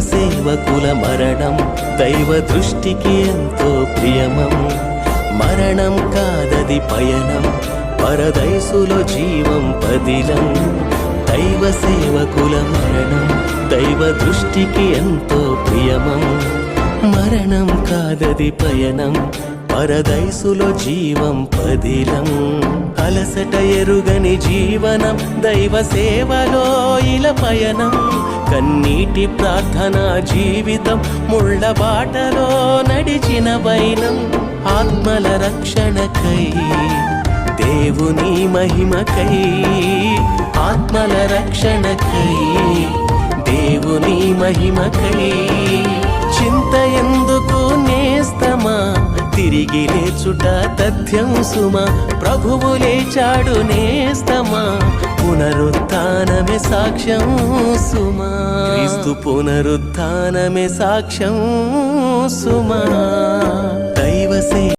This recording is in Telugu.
సేవకుల మరణం దైవ దృష్టికి ఎంతో ప్రియమం. మరణం కాదది పయనం, పరదైసులో జీవం పదిలం. దైవ సేవకుల మరణం దైవ దృష్టికి ఎంతో ప్రియమం. మరణం కాదది పయనం, పరదైసులో జీవం పదిలం. అలసట ఎరుగని జీవనం దైవ సేవలో ఇల పయనం. కన్నీటి ప్రార్థనా జీవితం ముళ్ళ బాటలో నడిచిన వైనం. ఆత్మల రక్షణకై దేవుని మహిమకై, ఆత్మల రక్షణకై దేవుని మహిమకై. చింత ఎందుకు నేస్తమా, తిరిగి లేచుట తథ్యం సుమా. ప్రభువు లేచాడు నేస్తమా, పునరుత్థానమే సాక్ష్యం సుమా. క్రీస్తు పునరుత్థానమే సాక్ష్యం సుమా. దైవ